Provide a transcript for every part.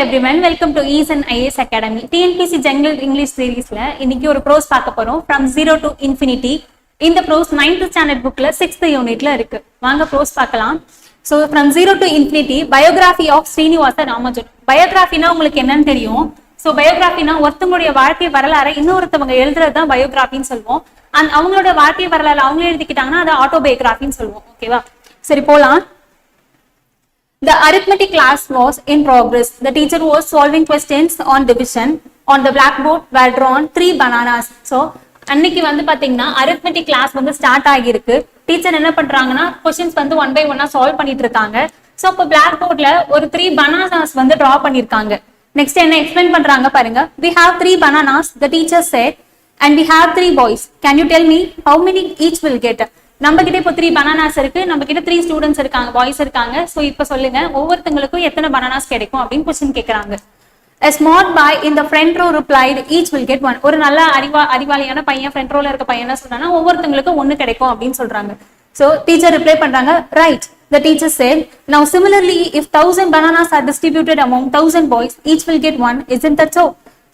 everyone, welcome to Ease and IAS Academy. TNPC Jungle English Seriesல இன்னைக்கு ஒரு pros பார்க்க போறோம். From Zero to Infinity. இந்த ப்ரோஸ் 9th standard bookல 6th unitல இருக்கு. வாங்க ப்ரோஸ் பார்க்கலாம். So from Zero to Infinity, biography of Srinivasa Ramanujan. பயோகிராஃபினா உங்களுக்கு என்னன்னு தெரியும். ஸோ பயோகிராஃபினா ஒருத்தவங்களுடைய வாழ்க்கை வரலாறு இன்னொருத்தவங்க எழுதுறது தான் பயோகிராஃபின்னு சொல்லுவோம். அண்ட் அவங்களோட வாழ்க்கை வரலாறு அவங்க எழுதிக்கிட்டாங்கன்னா அது ஆட்டோபயோகிராஃபின்னு சொல்லுவோம். ஓகேவா, சரி போலாம். The arithmetic class was in progress. The teacher was solving questions on division. On the blackboard were drawn 3 bananas. So, அன்னைக்கு வந்து பாத்தீங்கன்னா arithmetic class வந்து ஸ்டார்ட் ஆகியிருக்கு. டீச்சர் என்ன பண்றாங்கன்னா கொஸ்டின்ஸ் வந்து 1 by 1 சால்வ் பண்ணிட்டு இருக்காங்க. ஸோ இப்போ பிளாக் போர்ட்ல ஒரு 3 bananas வந்து டிரா பண்ணிருக்காங்க. நெக்ஸ்ட் என்ன எக்ஸ்பிளைன் பண்றாங்க பாருங்க. We have 3 bananas, the teacher said, and we have 3 boys. Can you tell me how many each will get? நம்ம கிட்ட இப்போ 3 bananas இருக்கு, நம்ம கிட்ட 3 ஸ்டூடெண்ட்ஸ் இருக்காங்க, பாய்ஸ் இருக்காங்க. சோ இப்போ சொல்லுங்க ஒவ்வொருத்தங்களுக்கும் எத்தனை bananas கிடைக்கும் அப்படின்னு क्वेश्चन கேக்குறாங்க. A smart boy in the front row replied, each will get 1. ஒரு நல்ல அறிவாளியான பையன் ஃப்ரண்ட் ரோல இருக்க பையன் என்ன சொல்றானா ஒவ்வொருத்தங்களுக்கும் 1 கிடைக்கும் அப்படின்னு சொல்றாங்க. சோ டீச்சர் ரிப்ளை பண்றாங்க, right. The teacher said, now similarly if 1000 bananas are distributed among 1000 boys, each will get 1. Isn't that so?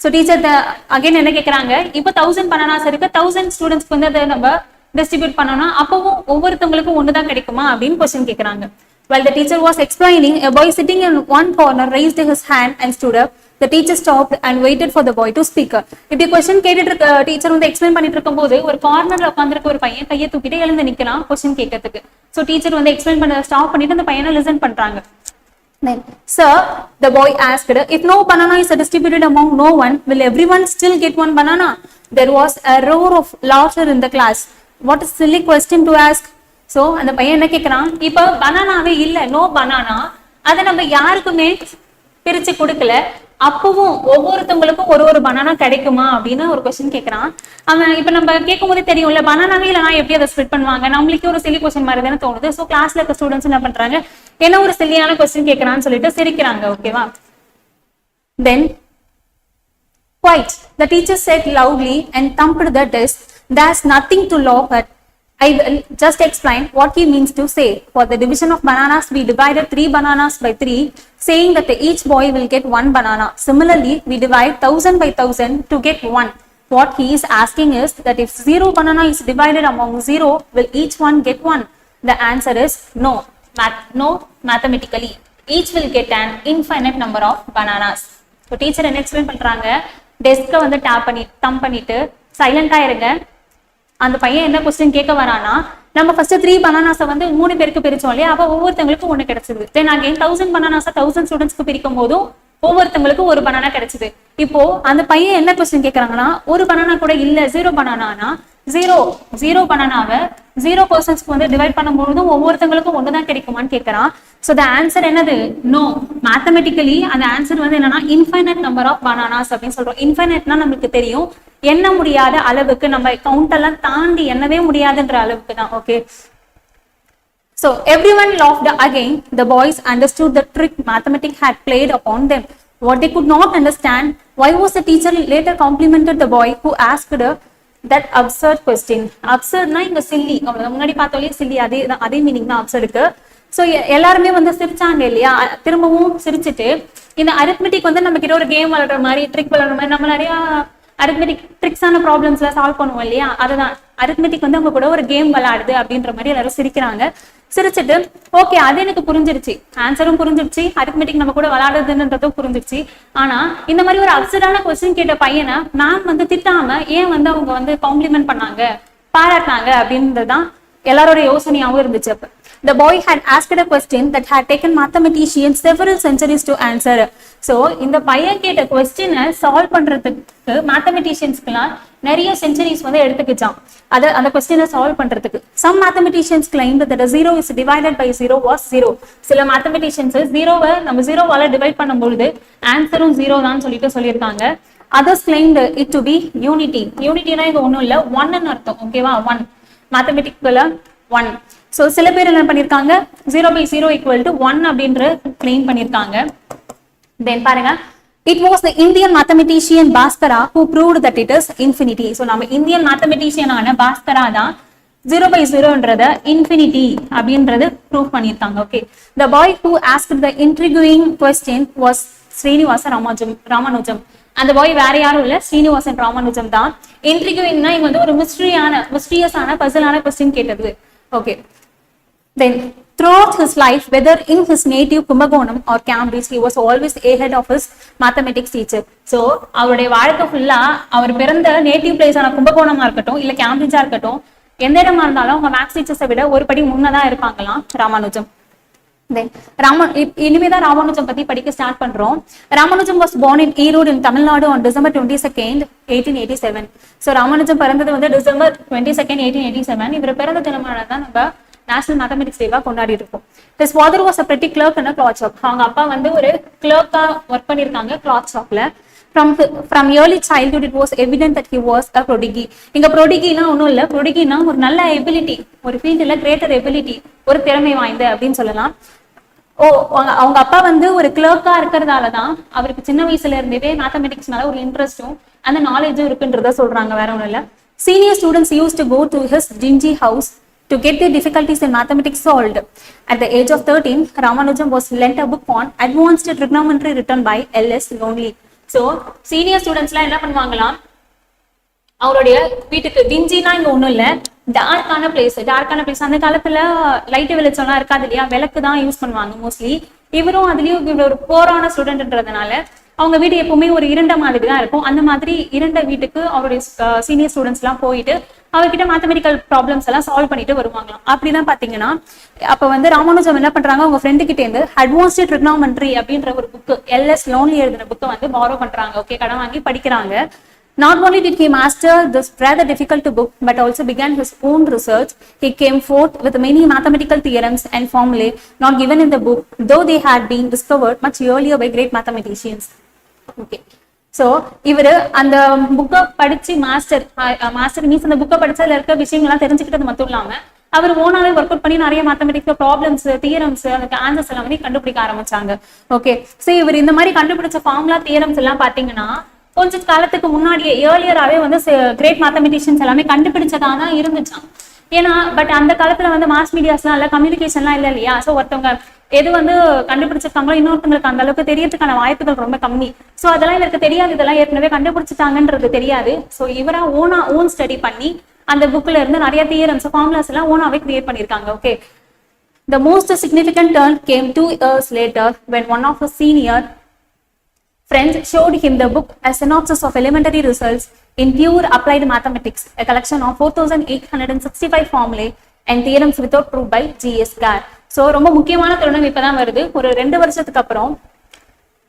So teacher again என்ன கேக்குறாங்க, இப்போ 1000 bananas இருக்கு, 1000 ஸ்டூடெண்ட்ஸ்க்கு வந்து அதை நம்ம டிஸ்ட்ரிபியூட் பண்ணோம்னா அப்பவும் ஒவ்வொருத்தவங்களுக்கும் ஒண்ணுதான் கிடைக்குமா அப்படின்னு क्वेश्चन கேக்குறாங்க. While the teacher was explaining, a boy sitting in one corner raised his hand and stood up. The teacher stopped and waited for the boy to speak. இப்படி क्वेश्चन கேட்டுட்டு இருக்க டீச்சர் வந்து எக்ஸ்பிளைன் பண்ணிட்டு இருக்கும்போது ஒரு கார்னர்ல உட்கார்ந்திருக்க ஒரு பையன் கையை தூக்கிட்டு எழுந்து நிக்கிறான் क्वेश्चन கேட்கறதுக்கு. சோ டீச்சர் வந்து எக்ஸ்பிளைன் பண்ண ஸ்டாப் பண்ணிட்டு அந்த பையனை லிசன் பண்றாங்க. Then, sir, the boy asked, if no banana is distributed among no one, will everyone still get 1 banana? There was a roar of laughter in the class. What a silly question to ask. So அந்த பையன் என்ன கேக்குறான், இப்போ பனானாவே இல்ல, no banana, அதை நம்ம யாருக்குமே பிரிச்சு கொடுக்கல, அப்பவும் ஒவ்வொருத்தவங்களுக்கும் ஒரு பனானா கிடைக்குமா அப்படின்னு ஒரு क्वेश्चन கேக்குறான். அவன் இப்ப நம்ம கேட்கும் போதே தெரியும்ல பனானாவே இல்லைனா எப்படி அதை ஸ்ப்ளிட் பண்ணுவாங்க, நம்மளுக்கு ஒரு சில்லி क्वेश्चन மாதிரி தானே தோணுது. ஸோ கிளாஸ்ல இருக்க ஸ்டூடெண்ட்ஸ் என்ன பண்றாங்க, என்ன ஒரு சில்லியான क्वेश्चन கேட்கறான்னு சொல்லிட்டு சிரிக்கிறாங்க. ஓகேவா, தென் quite the teacher said loudly and thumped the desk. There's nothing to laugh at. I will just explain what he means to say. For the division of bananas, we divided 3 bananas by 3, saying that each boy will get 1 banana. Similarly, we divide 1000 by 1000 to get 1. What he is asking is that if 0 banana is divided among 0, will each one get 1? The answer is no. No, mathematically. Each will get an infinite number of bananas. So teacher என்ன explain பண்றாங்க, டெஸ்க வந்து தம் பண்ணிட்டு சைலண்டா இருங்க. அந்த பையன் என்ன question கேட்க வரானா, நம்ம ஃபர்ஸ்ட் 3 bananas வந்து 3 பேருக்கு பிரிச்சோம் இல்லையா, அப்ப ஒவ்வொருத்தங்களுக்கும் 1 கிடைச்சது. தென் அகைன் 1000 bananas 1000 ஸ்டூடெண்ட்ஸ்க்கு பிரிக்கும் போதும் ஒவ்வொருத்தங்களுக்கும் 1 banana கிடைச்சது. இப்போ அந்த பையன் என்ன क्वेश्चन கேக்குறாங்கன்னா, ஒரு banana கூட இல்ல, 0 banana, 0 bananaவை 0 பர்சன்ஸ்க்கு வந்து டிவைட் பண்ணும்போதும் ஒவ்வொருத்தங்களுக்கும் 1 தான் கிடைக்குமான்னு கேட்கறான். சோ த ஆன்சர் என்னது, நோ. மேத்தமெட்டிக்கலி அந்த ஆன்சர் வந்து என்னன்னா இன்ஃபைனைட் நம்பர் ஆஃப் பனானாஸ் அப்படின்னு சொல்றோம். இன்ஃபைனைட்னா நமக்கு தெரியும் எண்ண முடியாத அளவுக்கு, நம்ம கவுண்ட் எல்லாம் தாண்டி எண்ணவே முடியாதுன்ற அளவுக்கு தான். Okay, so everyone laughed again. The boys understood the trick mathematics had played upon them. What they could not understand, why was the teacher later complimented the boy who asked that absurd question. Absurd na inga silly, முன்னாடி பார்த்தோம்ல silly, அதே meaning தான் absurdக்கு. So எல்லாருமே வந்து சிரிச்சாங்க இல்லையா, திரும்பவும் சிரிச்சிட்டு இந்த அரித்மெட்டிக் வந்து நம்ம கிட்ட ஒரு கேம் விளையாடுற மாதிரி, ட்ரிக் விளையாடுற மாதிரி, நம்ம நிறைய அரித்மெட்டிக் ட்ரிக்ஸான ப்ராப்ளம்ஸ்ல சால்வ் பண்ணுவோம் இல்லையா, அதுதான் அரித்மெட்டிக் வந்து அவங்க கூட ஒரு கேம் விளையாடுது அப்படின்ற மாதிரி எல்லாரும் சிரிக்கிறாங்க. சிரிச்சுட்டு ஓகே அது எனக்கு புரிஞ்சிருச்சு, ஆன்சரும் புரிஞ்சிருச்சு, அரித்மெட்டிக் நம்ம கூட விளையாடுறதுன்றதும் புரிஞ்சிருச்சு. ஆனா இந்த மாதிரி ஒரு அப்சர்டான क्वेश्चन கேட்ட பையனை மேம் வந்து திட்டாம ஏன் வந்து அவங்க வந்து காம்ப்ளிமெண்ட் பண்ணாங்க, பாராட்டினாங்க அப்படின்றதுதான் எல்லாரோட யோசனையாவும் இருந்துச்சு. அப்ப the boy had asked a question that had taken mathematicians several centuries to answer. So இந்த பையன் கேட்ட क्वेश्चனை சால்வ் பண்றதுக்கு மேத்தமெட்டிஷியன்ஸ்க்குலாம் நிறைய சென்ச்சுரிஸ் வந்து எடுத்துக்கிச்சான் அந்த क्वेश्चனை சால்வ் பண்றதுக்கு. Some mathematicians claimed that 0 is divided by 0 was 0. சில மேத்தமெட்டிஷியன்ஸ் 0வை நம்ம 0வால டிவைட் பண்ணும்போது ஆன்சரும் 0 தான் சொல்லிட்டு சொல்லியிருக்காங்க. Others claimed it to be unity. யூனிட்டினா இது ஒண்ணும் இல்ல, 1ன்னு அர்த்தம். ஓகேவா, 1 மேத்தமெட்டிக்கல 1. சோ சில பேர் என்ன பண்ணிருக்காங்க, 0 by 0 equal to 1 அப்படின்ற கிளைம் பண்ணிருக்காங்க. தென் பாருங்க, it was the Indian mathematician Bhaskara who proved that it is infinity. So நம்ம இந்தியன் மேத்தமெட்டிஷியன் ஆன பாஸ்கரா தான் 0 by 0ன்றத infinity அப்படின்றது ப்ரூவ் பண்ணிருக்காங்க. Okay, the boy who asked the intriguing question was Srinivasa Ramanujam. அந்த பாய் வேற யாரும் இல்ல, ஸ்ரீனிவாசன் ராமானுஜம் தான். இன்ட்ரிகியூனா இங்க வந்து ஒரு மிஸ்டீரியஸான பசிலான கொஸ்டின் கேட்டது. Okay, then throughout his life, whether in his native Kumbakonam or Cambridge, he was always ahead of his mathematics teacher. So அவருடைய வாழ்க்கை ஃபுல்லா அவர் பிறந்த நேட்டிவ் பிளேஸான கும்பகோணமா இருக்கட்டும் இல்ல கேம்பிரிட்ஜா இருக்கட்டும், எந்த இடமா இருந்தாலும் அவங்க மேக்ஸ் டீச்சர்ஸை விட ஒரு படி முன்னதான் இருப்பாங்களாம் ராமானுஜம். இனிமேதான் ராமானுஜம் பத்தி படிக்க ஸ்டார்ட் பண்றோம். Ramanujam was born in Erode in Tamil Nadu on December 22nd, 1887. So Ramanujam பிறந்தது வந்து டிசம்பர் 22nd, 1887. இவர் பிறந்த தினமானதான் நம்ம நேஷனல் மேத்தமெட்டிக்ஸ் டேவா கொண்டாடி இருக்கோம். His father was a pretty clerk in a cloth shop. அவங்க அப்பா வந்து ஒரு கிளர்க்கா ஒர்க் பண்ணிருக்காங்க கிளாத் ஷாப்ல. From early childhood it was evident that he was a prodigy. இங்க prodigyனா ஒண்ணும் இல்ல, prodigyனா ஒரு நல்ல எபிலிட்டி, ஒரு ஃபீல்ட்ல கிரேட்டர் எபிலிட்டி, ஒரு திறமை வாய்ந்த அப்படின்னு சொல்லலாம். அவங்க அப்பா வந்து ஒரு கிளர்க்கா இருக்கிறதாலதான் அவருக்கு சின்ன வயசுல இருந்தே மேத்தமெட்டிக்ஸ் மேல ஒரு இன்ட்ரெஸ்டும் அந்த நாலேஜும் இருக்குன்றத சொல்றாங்க, வேற ஒண்ணும் இல்ல. Senior students used to go to his dingy house to get their difficulties in mathematics solved. At the age of 13, Ramanujam was lent a book on advanced trigonometry written by L.S. Lonely. So, senior students la enna பண்ணுவாங்களாம், அவருடைய வீட்டுக்கு டிஞ்சினா இங்க ஒண்ணும் இல்ல, டார்க்கான place. அந்த காலத்துல light வெளிச்சம்லாம் இருக்காது இல்லையா, விளக்கு தான் யூஸ் பண்ணுவாங்க மோஸ்ட்லி. இவரும் அதுலயும் ஒரு போரான ஸ்டூடெண்ட்ன்றதுனால அவங்க வீடு எப்பவுமே ஒரு இருண்ட மாதிரி தான் இருக்கும். அந்த மாதிரி இருண்ட வீட்டுக்கு அவருடைய சீனியர் ஸ்டூடெண்ட்ஸ் எல்லாம் போயிட்டு அவர்கிட்ட மேத்தமெட்டிக்கல் ப்ராப்ளம்ஸ் எல்லாம் சால்வ் பண்ணிட்டு வருவாங்களாம். அப்படிதான் பாத்தீங்கன்னா அப்ப வந்து ராமானுஜம் என்ன பண்றாங்க, அவங்க ஃப்ரெண்டு கிட்ட இருந்து அட்வான்ஸ்ட் ட்ரிகனாமெட்ரி அப்படின்ற ஒரு புக், எல்எஸ் லோன்லி எழுதின புக்கை வந்து பாரோ பண்றாங்க. ஓகே, கடன் வாங்கி படிக்கிறாங்க. Not only did he master this rather difficult book, but also began his own research. He came forth with many mathematical theorems and formulae not given in the book, though they had been discovered much earlier by great mathematicians. Okay. So, இவரு அந்த புக்கை படிச்சு master means அந்த புக்கை படிச்சதுல இருக்க விஷயங்கள்லாம் தெரிஞ்சுக்கிட்டது மட்டும் இல்லாம அவர் ஓனாவே ஒர்க் அவுட் பண்ணி நிறைய மேத்தமெட்டிக்கல் ப்ராப்ளம்ஸ், தியரம்ஸ், அதுக்கு ஆன்சர்ஸ் எல்லாம் வந்து கண்டுபிடிக்க ஆரம்பிச்சாங்க. ஓகே, சோ இவர் இந்த மாதிரி கண்டுபிடிச்ச ஃபார்முலா, தியரம்ஸ் எல்லாம் பாத்தீங்கன்னா கொஞ்ச காலத்துக்கு முன்னாடியே ஏர்லியராகவே வந்து கிரேட் மேத்தமெட்டிஷியன்ஸ் எல்லாமே கண்டுபிடிச்சதா தான் இருந்துச்சான். ஏன்னா பட் அந்த காலத்துல வந்து மாஸ் மீடியாஸ்லாம் இல்ல, கம்யூனிகேஷன்லாம் இல்லை இல்லையா. ஸோ ஒருத்தவங்க எது வந்து கண்டுபிடிச்சிருக்காங்களோ இன்னொருத்தவங்களுக்கு அந்த அளவுக்கு தெரியறதுக்கான வாய்ப்புகள் ரொம்ப கம்மி. ஸோ அதெல்லாம் இவருக்கு தெரியாது, இதெல்லாம் ஏற்கனவே கண்டுபிடிச்சிட்டாங்கன்றது தெரியாது. ஸோ இவரா ஓன் ஸ்டடி பண்ணி அந்த புக்ல இருந்து நிறைய தியரம்ஸ், ஃபார்முலாஸ் எல்லாம் ஓனாவே கிரியேட் பண்ணிருக்காங்க. Okay, the most significant turn came 2 years later when one of his senior friends showed him the book A Synopsis of Elementary Results in Pure Applied Mathematics, a collection of 4,865 formulae and theorems without proof by G.S. Garr. So ரொம்ப முக்கியமான தருணம் இப்பதான் வருது, ஒரு 2 வருஷத்துக்கு அப்புறம்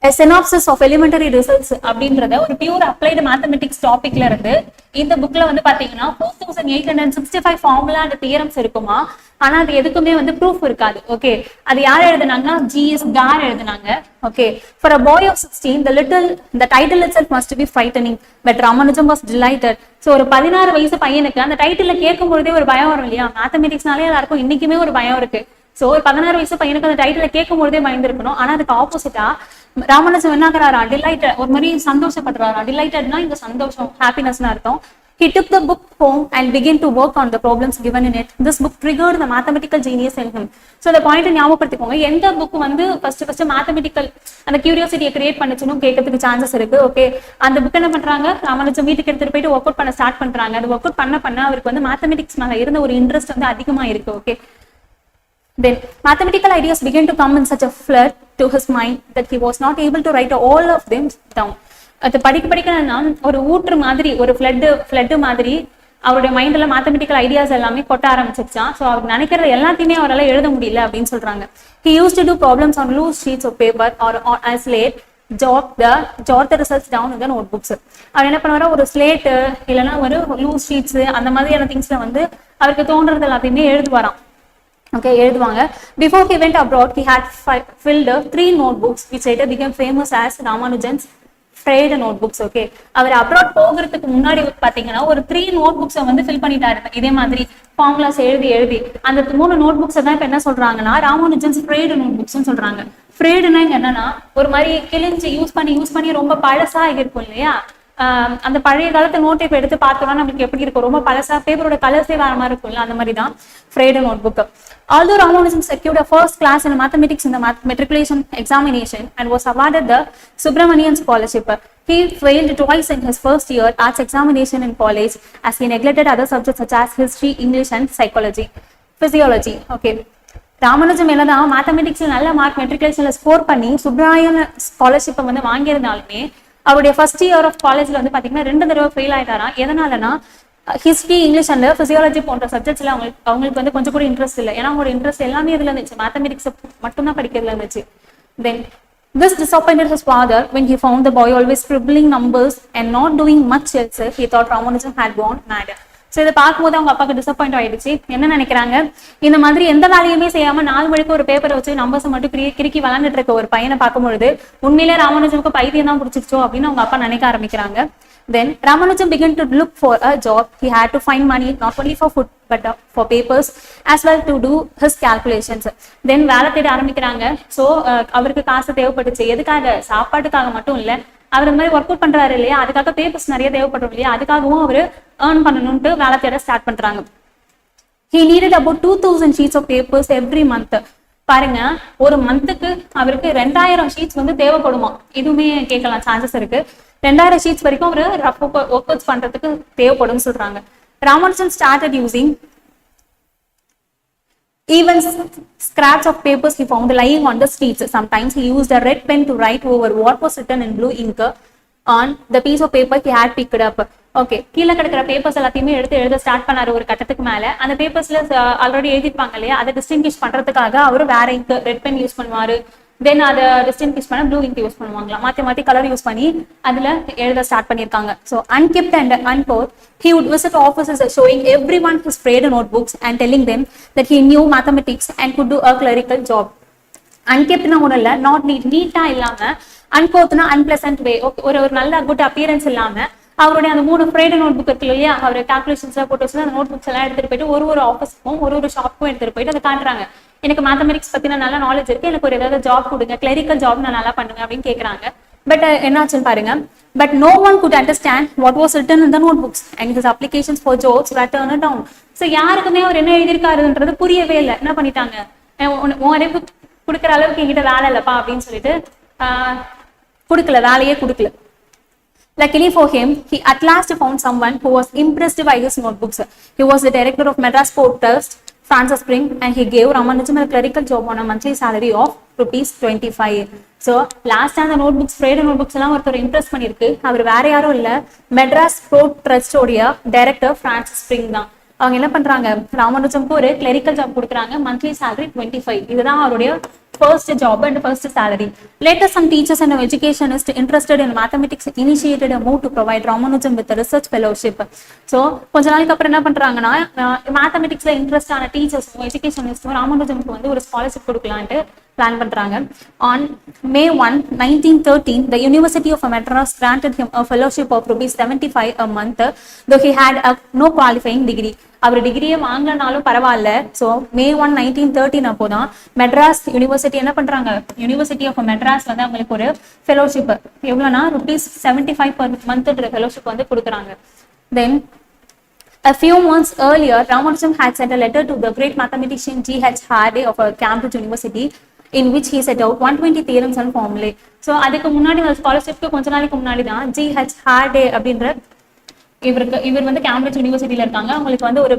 A Synopsis of Elementary Results அப்படின்றத ஒரு பியூர் அப்ளைடு மேத்தமெட்டிக்ஸ் டாபிக்ல இருந்து இந்த புக்ல வந்து பாத்தீங்கன்னா 4,865 ஃபார்முலா அண்ட் தியரம்ஸ் இருக்குமா. ஆனா அது எதுக்குமே வந்து ப்ரூஃப் இருக்காது. ஓகே, அது யார் எழுதுனாங்கன்னா G.S. Garr எழுதுனாங்க. Okay, for a boy of 16 the title itself must be frightening, but Ramanujam was delighted. So ஒரு 16 வயசு பையனுக்கு அந்த டைட்டில் கேட்கும் பொழுதே ஒரு பயம் வரும் இல்லையா. மேத்தமெட்டிக்ஸ்னாலே எல்லாருக்கும் இன்னைக்குமே ஒரு பயம் இருக்கு. ஸோ ஒரு 16 வயசு பையனுக்கு அந்த டைட்டில் கேட்கும் பொழுதே பயந்துருக்கணும். ஆனா அதுக்கு ஆப்போசிட்டா ராமானுஜம் என்ன ஆகிறாரா, டிலைட்டட், ஒரு மாதிரி சந்தோஷப்படுறாரா. டிலைட்டட்னா இங்க சந்தோஷம், ஹாப்பினஸ்னு அர்த்தம். He took the book home and began to work on the problems given in it. This book triggered the mathematical genius in him. So the point ஞாபகப்படுத்திக்கோங்க, எந்த புக் வந்து ஃபர்ஸ்ட் மேத்தமெட்டிக்கல் அந்த கியூரியாசிட்டியை கிரியேட் பண்ணுச்சுன்னு கேட்கறதுக்கு chances இருக்கு. Okay, அந்த book என்ன பண்றாங்க, ராமானுஜம் வீட்டுக்கு எடுத்துட்டு போயிட்டு ஒர்க் அவுட் பண்ண ஸ்டார்ட் பண்றாங்க. அது ஒர்க் அவுட் பண்ண அவருக்கு வந்து மேத்தமெட்டிக்ஸ் மேல இருந்த ஒரு இன்ட்ரெஸ்ட் வந்து அதிகமா இருக்கு. Okay, then mathematical ideas began to come in such a flood to his mind that he was not able to write all of them down. அது படிக்கணும்னா ஒரு ஊற்று மாதிரி, ஒரு ஃப்ளட் மாதிரி அவருடைய மைண்ட்ல மேத்தமெட்டிக்கல் ஐடியாஸ் எல்லாமே கொட்ட ஆரம்பிச்சிருச்சான். ஸோ அவர் நினைக்கிறது எல்லாத்தையுமே அவரால் எழுத முடியல அப்படின்னு சொல்றாங்க. He used to do problems on loose sheets of paper or on a slate, jot the results down in the notebooks. அவர் என்ன பண்ணுவாரா, ஒரு ஸ்லேட் இல்லைன்னா ஒரு லூஸ் ஷீட்ஸ் அந்த மாதிரியான திங்ஸ்ல வந்து அவருக்கு தோன்றது எல்லாத்தையுமே எழுதுவாராம். Okay, எழுதுவாங்க. Before he went abroad, he had filled 3 notebooks which later became famous as Ramanujan's Fried notebooks. Okay, our abroad போகிறதுக்கு முன்னாடி பாத்தீங்கன்னா ஒரு 3 notebooks வந்து ஃபில் பண்ணிட்டாரு. இதே மாதிரி ஃபார்முலாஸ் எழுதி அந்த 3 notebooks தான் இப்ப என்ன சொல்றாங்கன்னா ராமானுஜன்ஸ் Fried notebooks சொல்றாங்க. Friedனா என்னன்னா ஒரு மாதிரி கிழிஞ்சு யூஸ் பண்ணி ரொம்ப பழசா இருக்கும் இல்லையா, அந்த பழைய காலத்து நோட்டை இப்போ எடுத்து பார்த்தோம்னா நமக்கு எப்படி இருக்கும், ரொம்ப பழசா பேப்பரோட கலர்ஸே வேற மாதிரி இருக்கும்ல, அந்த மாதிரி தான் ஃப்ரைடு notebook. Although Ramanujan secured a first class in mathematics in the matriculation examination and was awarded the Subramanian Scholarship, he failed twice in his first year arts examination in college as he neglected other subjects such as history, English and physiology. Okay. Ramanujam மேலதான் மேத்தமெட்டிக்ஸ்ல நல்ல mark மெட்ரிகுலேஷன்ல score பண்ணி சுப்ரமணியன் ஸ்காலர்ஷிப்பை வந்து வாங்கியிருந்தாலுமே அவருடைய first year of காலேஜ்ல வந்து பாத்தீங்கன்னா 2 தடவை fail ஆயிட்டாராம். எதனாலனா ஹிஸ்டரி, இங்கிலீஷ் அண்ட் பிசியாலஜி போன்ற சப்ஜெக்ட்ஸ்ல அவங்களுக்கு வந்து கொஞ்சம் கூட இன்ட்ரெஸ்ட் இல்லை. ஏன்னா அவங்களோட இன்ட்ரெஸ்ட் எல்லாமே இதுல இருந்துச்சு, மேத்தமெட்டிக்ஸ் மட்டும்தான் படிக்கிறதுல இருந்துச்சு. தென் this disappointed his father when he found the boy always scribbling numbers and not doing much else. He thought Ramanujan had gone mad. So இதை பார்க்கும்போது அவங்க அப்பாவுக்கு டிசப்பாயிண்ட் ஆயிடுச்சு. என்ன நினைக்கிறாங்க, இந்த மாதிரி எந்த வேலையுமே செய்யாம 4 மணிக்கு ஒரு பேப்பரை வச்சு நம்பர்ஸ் மட்டும் கிறுக்கி விளாண்டுட்டு இருக்க ஒரு பையனை பார்க்கும்பொழுது உண்மையிலே ராமானுஜனுக்கு பைத்தியம் தான் பிடிச்சிருச்சோ அப்படின்னு அவங்க அப்பா நினைக்க ஆரம்பிக்கிறாங்க. Then Ramanujan began to look for a job. He had to find money not only for food but for papers as well to do his calculations. Then வேலை தேட ஆரம்பிக்கிறாங்க. ஸோ அவருக்கு காசு தேவைப்பட்டுச்சு. எதுக்காக, சாப்பாட்டுக்காக மட்டும் இல்லை, அவர் இந்த மாதிரி ஒர்க் அவுட் பண்றாரு இல்லையா, அதுக்காக பேப்பர்ஸ் நிறைய தேவைப்படும் இல்லையா, அதுக்காகவும் அவர் ஏர்ன் பண்ணணும்ட்டு வேலை தேட ஸ்டார்ட் பண்றாங்க. He needed about 2000 sheets of papers every month. பாருங்க, ஒரு மந்த்துக்கு அவருக்கு 2000 ஷீட்ஸ் வந்து தேவைப்படுமா. இதுவுமே கேட்கலாம், சான்சஸ் இருக்கு. 2000 ஷீட்ஸ் வரைக்கும் அவரு ரஃப் ஒர்க் அவுட்ஸ் பண்றதுக்கு தேவைப்படும் சொல்றாங்க. Ramanujan started using even scraps of papers he found lying on the streets. Sometimes he used a red pen to write over what was written in blue ink on the piece of paper he had picked up. Okay, கீழே கிடக்கிற papers எல்லாத்தையுமே எடுத்து எழுத start பண்ணாரு. ஒரு கட்டத்துக்கு மேல அந்த பேப்பர்ஸ்ல ஆல்ரெடி எழுதிருப்பாங்க இல்லையா, அதை டிஸ்டிங்கிஷ் பண்றதுக்காக அவரு வேற இங்க் ரெட் பென் யூஸ் பண்ணுவாரு. தென் அதை டிஸ்டிங்கிஷ் பண்ண ப்ளூ இங்க் யூஸ் பண்ணுவாங்களா, மாத்தி கலர் யூஸ் பண்ணி அதுல எழுத ஸ்டார்ட் பண்ணிருக்காங்க. So unkept and unpoured, he would visit offices showing everyone his frayed notebooks and telling them that he knew mathematics and could do a clerical job. Unkeptனா ஒன்றும் இல்லை, not நீட்டா இல்லாம, அன்போர்த்னா அன்பிளசன்ட் வே, ஒரு நல்ல குட் அப்பியரன்ஸ் இல்லாம அவருடைய அந்த 3 ஃப்ரைடு நோட் புக் இருக்கு இல்லையா, அவர் கால்குலேஷன்ஸ் போட்டு வச்சு அந்த நோட் புக்ஸ் எல்லாம் எடுத்துட்டு போயிட்டு ஒரு ஆஃபீஸ்க்கும் ஒரு ஷாப்புக்கும் எடுத்துட்டு போயிட்டு அதை காட்டுறாங்க. எனக்கு மேத்தமெட்டிக்ஸ் பத்தின நல்ல நாலேஜ் இருக்கு, எனக்கு ஒரு ஏதாவது ஜாப் கொடுங்க, கிளரிக்கல் ஜாப் நான் நல்லா பண்ணுங்க அப்படின்னு கேட்கறாங்க. பட் என்னாச்சுன்னு பாருங்க, but no one could understand what was written in the notebooks and his applications for jobs were turned down. So யாருக்குமே அவர் என்ன எழுதியிருக்காருன்றது புரியவே இல்லை. என்ன பண்ணிட்டாங்க, அறிவு கொடுக்குற அளவுக்கு என்கிட்ட வேலை இல்லப்பா அப்படின்னு சொல்லிட்டு வேலையே கொடுக்கல. Luckily for him, he at last found someone who was impressed by his notebooks. He was the director of Madras Port Trust, Francis Spring, and he gave Ramanujan a clerical job on a monthly salary of ₹25. So last time the notebooks, frayed notebooks எல்லாம் ஒருத்தர் Impress பண்ணிருக்கு. அவர் வேற யாரும் இல்ல, Madras board trust உடைய director Francis spring தான். அவங்க என்ன பண்றாங்க, ராமானுஜம்க்கு ஒரு கிளரிக்கல் ஜாப் கொடுக்குறாங்க, மந்த்லி salary 25. இதுதான் அவருடைய first job and first salary. Later, some teachers and educationists interested in mathematics initiated a move to provide Ramanujan with a research fellowship. So, கொஞ்ச நாளைக்கு அப்புறம் என்ன பண்றாங்கன்னா, மேத்தமெட்டிக்ஸ்ல இன்ட்ரெஸ்ட் ஆன டீச்சர்ஸும் எஜுகேஷனிஸ்டும் ராமானுஜனுக்கு வந்து ஒரு ஸ்காலர்ஷிப் கொடுக்கலான்ட்டு பிளான் பண்றாங்க. On May 1, 1913, the University of Madras granted him a fellowship of ₹75 a month, though he had no qualifying degree. அவர் டிகிரியை வாங்கினாலும் பரவாயில்ல. ஸோ May 1, 1913 அப்போதான் மெட்ராஸ் யூனிவர்சிட்டி என்ன பண்றாங்க, யூனிவர்சிட்டி ஆஃப் மெட்ராஸ் வந்து அவங்களுக்கு ஒரு ஃபெலோஷிப் எவ்வளோனா ₹75 per month ஃபெலோஷிப் வந்து கொடுக்குறாங்க. தென் a few months earlier, Ramanujan had sent a letter to the great mathematician G.H. Hardy of Cambridge University, in which he set out 120 theorems and formulae. So அதுக்கு முன்னாடி ஸ்காலர்ஷிப்க்கு கொஞ்ச நாளைக்கு முன்னாடி தான் G.H. Hardy அப்படின்ற இவர் வந்து கேம்பிரிட்ஜ் யூனிவர்சிட்டியில இருக்காங்க. அவங்களுக்கு வந்து ஒரு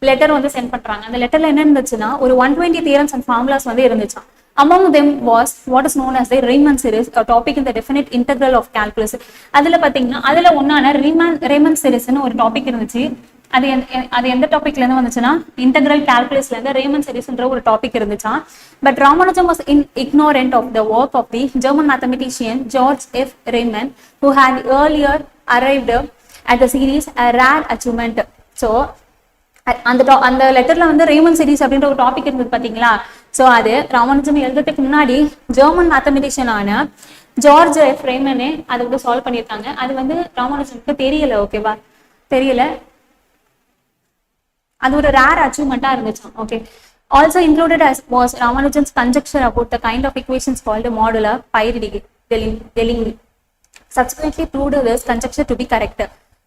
லெட்டர் வந்து சென்ட் பண்றாங்க. அந்த லெட்டர்ல என்ன இருந்துச்சுன்னா, ஒரு 120 தியரம்ஸ் அண்ட் ஃபார்முலாஸ் வந்து இருந்துச்சு. Among them was what is known as the Riemann series, a topic in the definite integral of calculus. அதுல பாத்தீங்கன்னா அதுல ஒன்னான Riemann series-னு ஒரு டாபிக் இருந்துச்சு. அது எந்த டாபிக்ல இருந்து வந்துச்சுன்னா, இன்டெகிரல் கால்குலஸ்ல இருந்து Riemann series-ன்ற ஒரு டாபிக் இருந்துச்சா. But Ramanujan was ignorant of the work of the German mathematician George F. Riemann, who had earlier arrived at the series a rare achievement. So அந்த லெட்டர்ல வந்து Riemann series அப்படின்ற ஒரு டாபிக் இருந்தது பாத்தீங்களா. சோ அது ராமானுஜன் எழுதுறதுக்கு முன்னாடி ஜெர்மன் மேத்தமெட்டிஷியனான ஜார்ஜ் எஃப் ரீமன் அதை வந்து சால்வ் பண்ணியிருக்காங்க. அது வந்து ராமானுஜனுக்கு தெரியல. ஓகேவா, தெரியல. அது ஒரு ரேர் அச்சீவ்மெண்டா இருந்துச்சு. Okay, also included as was Ramanujan's conjecture about the kind of equations called modular pi Delinghi. subsequently proved this conjecture to be correct.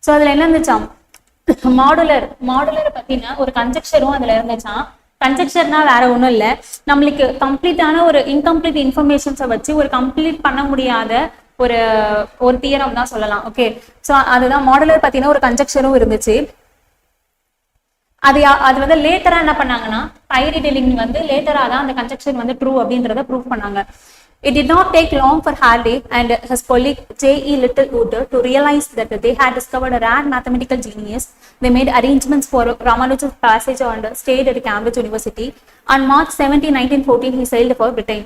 So அதுல என்ன இருந்துச்சாம், மாடுலர் பத்தின ஒரு கன்ஜெக்சரும் அதுல இருந்துச்சாம். கன்ஜெக்சர்னா வேற ஒண்ணும் இல்ல, நம்மளுக்கு கம்ப்ளீட்டான ஒரு இன்கம்ப்ளீட் இன்ஃபர்மேஷன்ஸை வச்சு ஒரு கம்ப்ளீட் பண்ண முடியாத ஒரு தியரம் தான் சொல்லலாம். ஓகே, ஸோ அதுதான் மாடுலர் பத்தின ஒரு கன்ஜெக்சரும் இருந்துச்சு. அது வந்து லேட்டரா என்ன பண்ணாங்கன்னா, பைரிடெலிங் வந்து லேட்டரா தான் அந்த கன்ஜெக்சர் வந்து ட்ரூ அப்படின்றத ப்ரூவ் பண்ணாங்க. It did not take long for Hardy and his colleague J.E. Littlewood to realize that they had discovered a rare mathematical genius. They made arrangements for Ramanujan's passage and stayed at Cambridge University. On March 17, 1914, he sailed for Britain.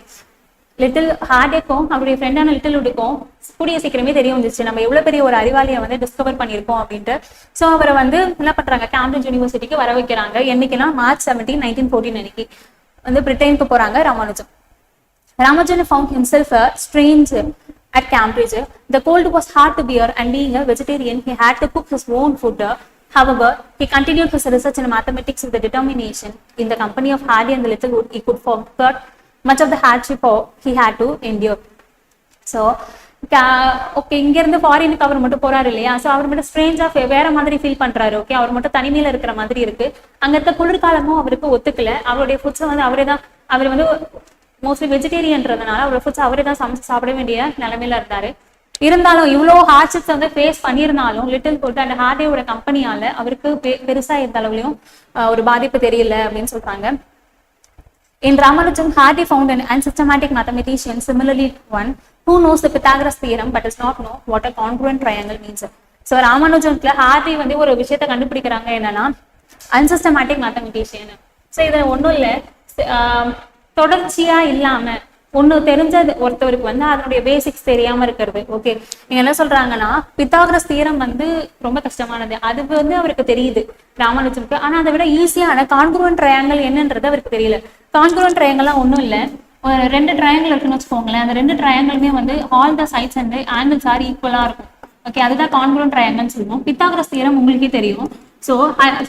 ஹார்டேக்கும் அவருடைய ஃப்ரெண்டான லிட்டில்வுட்டுக்கும் கூடிய சீக்கிரமே தெரிய வந்துச்சு நம்ம எவ்வளவு பெரிய ஒரு அறிவாளியை வந்து டிஸ்கவர் பண்ணியிருக்கோம் அப்படின்ட்டு. ஸோ அவரை வந்து என்ன பண்றாங்க, கேம்பிரிட்ஜ் யூனிவர்சிட்டிக்கு வர வைக்கிறாங்க. என்னைக்குன்னா March 17, 1914 அன்னைக்கு வந்து பிரிட்டனுக்கு போறாங்க Ramanujam. Ramanujan found himself strange at Cambridge. The cold was hard to bear, and being a vegetarian, he had to cook his own food. However, he continued his research in mathematics with the determination. In the company of Hardy and Littlewood, he could forget much of the hardship he had to endure. So, okay, இங்க இருந்து ஃபாரினுக்கு அவர் மட்டும் போறாரு இல்லையா, so அவர் மட்டும் ஸ்ட்ரேஞ்சா வேற மாதிரி feel பண்றாரு. Okay, அவர் மட்டும் தனிமையில இருக்கிற மாதிரி இருக்கு. அங்க இருக்க குளிர்காலமும் அவருக்கு ஒத்துக்கல. அவருடைய ஃபுட்ஸை வந்து அவர் வந்து மோஸ்ட்லி வெஜிடேரியன்றதுனால அவரோட ஃபுட்ஸ் அவரே தான் சமைச்சு சாப்பிட வேண்டிய நிலைமையில இருந்தாரு. இருந்தாலும் இவ்வளோ ஹார்ட்ஷிப்ஸ் வந்து ஃபேஸ் பண்ணியிருந்தாலும் லிட்டில்வுட் அண்ட் ஹார்டியோட கம்பெனியால அவருக்கு பெருசா எந்த அளவுலையும் ஒரு பாதிப்பு தெரியல அப்படின்னு சொல்றாங்க. In Ramanujan, Hardy found an unsystematic mathematician, similarly one who knows the Pythagoras theorem but does not know what a congruent triangle means. So ராமானுஜன்ல ஹார்டி வந்து ஒரு விஷயத்தை கண்டுபிடிக்கிறாங்க, என்னன்னா அன்சிஸ்டமேட்டிக் மேத்தமெட்டிஷியன். ஸோ இதுல ஒன்றும் இல்லை, தொடர்ச்சியா இல்லாம ஒண்ணு தெரிஞ்சது ஒருத்தவருக்கு வந்து அதனுடைய பேசிக்ஸ் தெரியாம இருக்கிறது. ஓகே, நீங்க என்ன சொல்றாங்கன்னா, பித்தாகரஸ் தியரம் வந்து ரொம்ப கஷ்டமானது, அது வந்து அவருக்கு தெரியுது ராமானுஜனுக்கு. ஆனா அதை விட ஈஸியான கான்குரண்ட் ட்ரையாங்கிள் என்னன்றது அவருக்கு தெரியல. கான்குரண்ட் ட்ரையாங்கிள்லாம் ஒன்றும் இல்லை, ஒரு 2 ட்ரையாங்கிள் இருக்குன்னு வச்சுக்கோங்களேன். அந்த 2 ட்ரையாங்கிளுமே வந்து all the sides and angles are ஈக்குவலா இருக்கும். ஓகே, அதுதான் கான்குரண்ட் ட்ரையாங்கிள்னு சொல்லுவோம். பித்தாகரஸ் தியரம் உங்களுக்கே தெரியும். So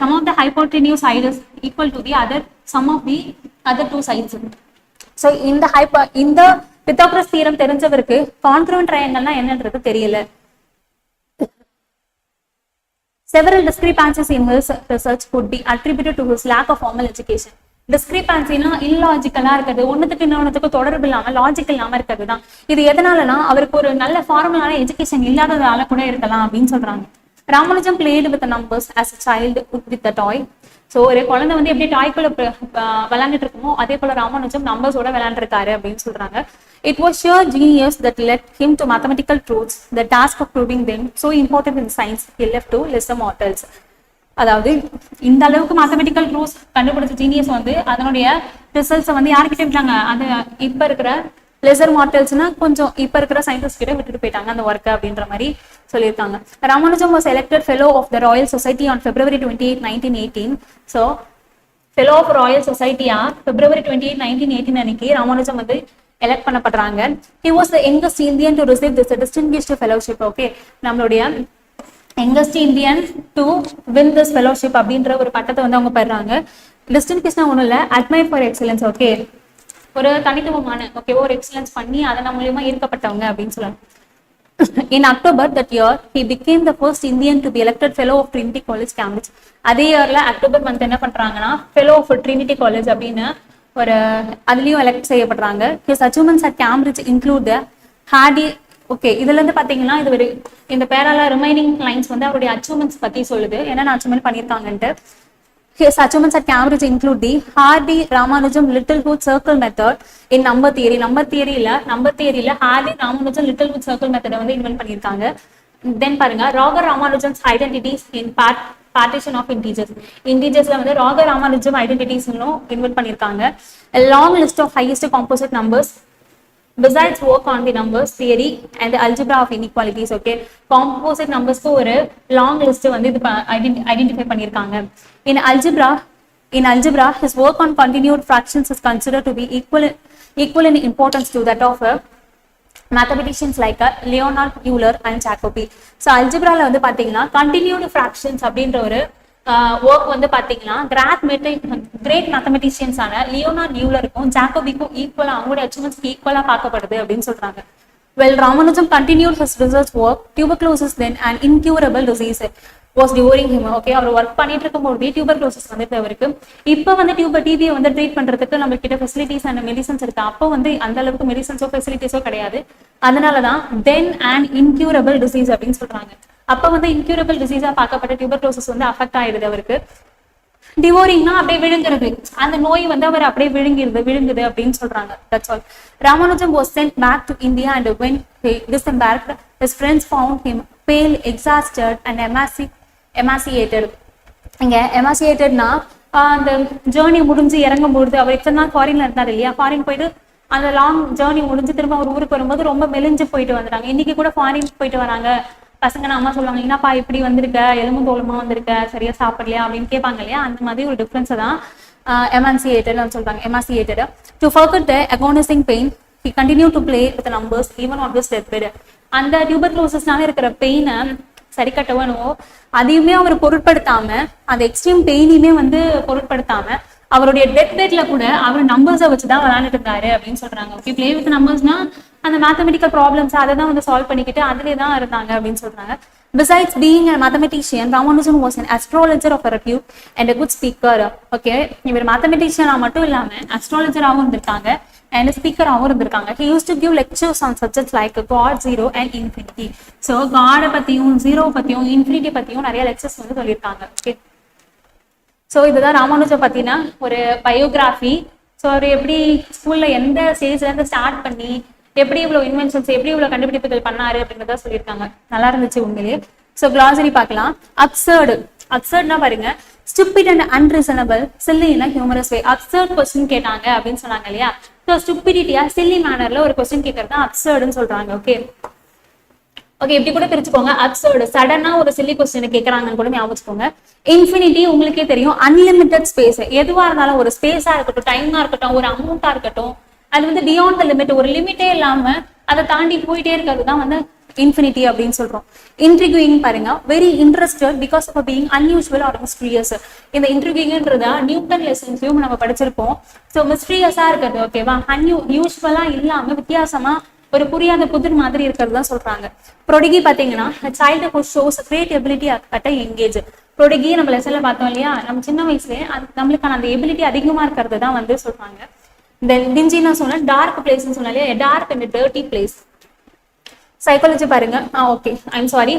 sum of the hypotenuse side is equal to the other sum of the other 2 sides. So இந்த பித்தாகரஸ் தியரம் தெரிஞ்சவருக்கு கான்குரண்ட் ட்ரையாங்கிள்னா என்னன்றது தெரியல. Several discrepancies in his research could be attributed to his lack of formal education. டிஸ்கிரிபன்சினா இல்லாஜிக்கலா இருக்கிறது, ஒன்னுத்துக்கு இன்னொன்னுக்கு தொடர்பு இல்லாம logical இல்லாம இருக்கிறது தான். இது எதனாலனா அவருக்கு ஒரு நல்ல ஃபார்மலான எஜுகேஷன் இல்லாததால கூட இருக்கலாம் அப்படின்னு சொல்றாங்க. Ramanujam played with the numbers as a child with the toy. So ஒரு குழந்தை வந்து எப்படி டாய்க்குள்ள விளையாண்டுட்டு இருக்குமோ அதே போல ராமானுஜம் நம்பர்ஸோட விளையாண்டுருக்காரு அப்படின்னு சொல்றாங்க. It was sheer genius that led him to mathematical truths. The task of proving them so important in science he left to lesser mortals. அதாவது இந்த அளவுக்கு மேத்தமெட்டிக்கல் ட்ரூத்ஸ் கண்டுபிடிச்ச ஜீனியஸ் வந்து அதனுடைய ரிசல்ட்ஸை வந்து யாருக்கிட்ட விட்டாங்க, அது இப்ப இருக்கிற லெசர் மார்டல்ஸ்னா கொஞ்சம் இப்ப இருக்கிற சயின்டிஸ்ட் கிட்ட விட்டுட்டு போயிட்டாங்க அந்த ஒர்க் அப்படின்ற மாதிரி சொல்லியிருக்காங்க. Ramanujam was elected fellow of the Royal Society on February 28, 1918. So fellow of Royal சொசைட்டியா February 28, 1918 அன்னைக்கு ராமானுஜம் வந்து எலெக்ட் பண்ணப்படுறாங்க. He was the youngest Indian to receive this distinguished fellowship. Okay, நம்மளுடைய youngest Indian to win this fellowship அப்படின்ற ஒரு பட்டத்தை வந்து அவங்க பெறாங்க. டிஸ்டிங்விஷ்னா ஒன்றும் இல்லை, அட்மைர் ஃபார் எக்ஸலன்ஸ். ஓகே, ஒரு தனித்துவமான ஓகேவா ஒரு எக்ஸலன்ஸ் பண்ணி அதன் மூலியமா ஈர்க்கப்பட்டவங்க அப்படின்னு சொல்லலாம். In October that year, he became the first Indian to be elected fellow of Trinity College, Cambridge. அதே இயர்ல அக்டோபர் மந்த் என்ன பண்றாங்கன்னா fellow of Trinity College அப்படின்னு ஒரு அதுலயும் எலெக்ட் செய்யப்படுறாங்க. His achievements at Cambridge include the Hardy. Okay, இதுல இருந்து பாத்தீங்கன்னா இது ஒரு இந்த பேரால ரிமைனிங் லைன்ஸ் வந்து அவருடைய அச்சீவ்மெண்ட்ஸ் பத்தி சொல்லுது, என்னென்ன achievement பண்ணியிருக்காங்கன்ட்டு. His achievements at Cambridge include the Hardy Ramanujan Littlewood circle method in number theory. Number theoryல Hardy Ramanujan Littlewood circle method வந்து இன்வென்ட் பண்ணியிருக்காங்க. தென் பாருங்க, Rogers Ramanujan's identities in partition of integers. Integersல வந்து ராகர் ராமானுஜம் ஐடென்டிட்டிஸ் இன்வென்ட் பண்ணியிருக்காங்க. A long list of highest composite numbers. Besides work on the numbers theory and the algebra of inequalities. Okay, composite numbers ஒரு long list வந்து இது identify பண்ணியிருக்காங்க. In algebra, his work on continued fractions is considered to be equal in importance to that of mathematicians like Leonhard Euler and Jacobi. So algebraல வந்து பாத்தீங்கன்னா continued fractions அப்படின்ற ஒரு work வந்து பாத்தீங்கன்னா கிரேட் மேத்தமெட்டிஷியன்ஸான லியோனார்ட் யூலருக்கும் ஜாக்கோபிக்கும் ஈக்குவலா அவங்களுடைய அச்சீவ்மெண்ட்ஸ்க்கு ஈக்குவலா பார்க்கப்படுது அப்படின்னு சொல்றாங்க. Well, Ramanujam continued his research work. Tuberculosis, then an incurable disease, was devouring him. Okay, அவர் ஒர்க் பண்ணிட்டு இருக்கும்போது டியூபர்குலோசிஸ் வந்துட்டு அவருக்கு இப்போ வந்து டிபியை வந்து ட்ரீட் பண்றதுக்கு நம்ம கிட்ட ஃபெசிலிட்டிஸ் அண்ட் மெடிசன்ஸ் இருக்கு. அப்போ வந்து அந்த அளவுக்கு மெடிசன்ஸோ ஃபெசிலிட்டிஸோ கிடையாது. அதனாலதான் தென் அண்ட் இன்க்யூரபிள் டிசீஸ் அப்படின்னு சொல்றாங்க. அப்ப வந்து இன்க்யூரபிள் டிசீஸா பார்க்கப்பட்ட டியூபர்குலோசிஸ் வந்து அஃபெக்ட் ஆயிடுது அவருக்கு. டிவோரிங்னா அப்படியே விழுங்குறது, அந்த நோய் வந்து அவர் அப்படியே விழுங்குது அப்படின்னு சொல்றாங்க. That's all. Ramanujan was sent back to India and when he disembarked, his friends found him pale, exhausted and emaciated. இங்க emaciatedனா அந்த ஜேர்னி முடிஞ்சு இறங்கும்போது அவர் இத்தனை நாள் ஃபாரின்ல இருந்தார் இல்லையா, ஃபாரின் போயிட்டு அந்த லாங் ஜேர்னி முடிஞ்சு திரும்ப ஒரு ஊருக்கு வரும்போது ரொம்ப மெலிஞ்சு போயிட்டு வந்துட்டாங்க. இன்னைக்கு கூட ஃபாரின் போயிட்டு வராங்க பசங்க, அம்மா சொல்லுவாங்க என்னப்பா இப்படி வந்திருக்க, எலும்பு தோலுமா வந்திருக்க, சரியா சாப்பிடலையா அப்படின்னு கேட்பாங்க இல்லையா, அந்த மாதிரி ஒரு டிஃபரன்ஸ் தான் emaciated சொல்றாங்க. emaciated. To forget the agonizing pain, he continued to play with the numbers even on his deathbed. அந்த டியூபர்குலோசிஸ்னால இருக்கிற பெயினை சரி கட்டவனோ அதையுமே அவர் பொருட்படுத்தாம, அந்த எக்ஸ்ட்ரீம் பெயினையுமே வந்து பொருட்படுத்தாம அவருடைய டெத் பெட்ல கூட அவர் நம்பர்ஸை வச்சுதான் விளையாண்டுட்டு இருந்தாரு அப்படின்னு சொல்றாங்க. ஓகே, பிளே வித் நம்பர்ஸ்னா அந்த மேத்தமெட்டிக்கல் ப்ராப்ளம்ஸ் அதை தான் வந்து சால்வ் பண்ணிக்கிட்டு அதுலேயே தான் இருந்தாங்க அப்படின்னு சொல்றாங்க. Besides being a mathematician, Ramanujan was an astrologer of a repute and a good speaker. Okay, இவர் மேத்தமெட்டிஷியனா மட்டும் இல்லாம அஸ்ட்ராலஜராகவும் இருந்திருக்காங்க and ஸ்பீக்கராகவும் இருந்திருக்காங்க. He used to give lectures on subjects like God, Zero and Infinity. So God பத்தியும் zero பத்தியும் infinity பத்தியும் நிறைய lectures வந்து சொல்லியிருக்காங்க. ஓகே, ஸோ இதுதான் ராமானுஜம் பத்தினா ஒரு பயோகிராஃபி. ஸோ அவர் எப்படி ஸ்கூல்ல எந்த ஸ்டேஜ்ல இருந்து ஸ்டார்ட் பண்ணி எப்படி இவ்வளவு இன்வென்ஷன்ஸ், எப்படி இவ்வளவு கண்டுபிடிப்புகள் பண்ணாரு அப்படின்றத சொல்லியிருக்காங்க. நல்லா இருந்துச்சு உண்மையிலேயே. ஸோ கிளாசரி பார்க்கலாம். அப்சர்ட்னா பாருங்க, stupid and unreasonable, chilli in humorous way. Absurd question கேட்டாங்க அப்படின்னு சொன்னாங்க இல்லையா. ஸோ ஸ்டூபிடிட்டியா சில்லி மேனர்ல ஒரு கொஸ்டின் கேட்கறது தான் அப்சர்ட்னு சொல்றாங்க. ஓகே, இப்படி கூட பிரிச்சுக்கோங்க. அப்சர்ட் சடனா ஒரு சில்லி கொஸ்டின் கேட்கறாங்கன்னு கூட ஞாபகம் வச்சுக்கோங்க. இன்ஃபினிட்டி உங்களுக்கே தெரியும், அன்லிமிட்டட் ஸ்பேஸ். எதுவா இருந்தாலும் ஒரு ஸ்பேஸா இருக்கட்டும், டைமா இருக்கட்டும், ஒரு அமௌண்டா இருக்கட்டும், அது வந்து பியாண்ட் த லிமிட், ஒரு லிமிட்டே இல்லாம அதை தாண்டி போயிட்டே இருக்கிறது தான் வந்து இன்ஃபினிட்டி அப்படின்னு சொல்றோம். இன்ட்ரிகியூயிங் பாருங்க, very interested because of being unusual or mysterious. இந்த இன்ட்ரிகியூயிங்ன்றத நியூட்டன் லெசன்ஸ்லயும் நம்ம படிச்சிருப்போம். ஸோ மிஸ்டீரியஸா இருக்கிறது, ஓகேவா, யூஸ்வலா இல்லாம வித்தியாசமா ஒரு புரியாத புதிர் மாதிரி இருக்கிறது தான் சொல்றாங்க. ப்ரொடிகி பாத்தீங்கன்னா child who shows great ability at young. Prodigy நம்ம லெசன்ல பார்த்தோம் இல்லையா, நம்ம சின்ன வயசுல நம்மளுக்கான அந்த எபிலிட்டி அதிகமா இருக்கிறது தான் வந்து சொல்றாங்க. தென் டிஞ்சினா சொன்னா டார்க் பிளேஸ்னு சொன்னாலே, dark and dirty place. Psychology பாருங்க. Okay, I'm sorry,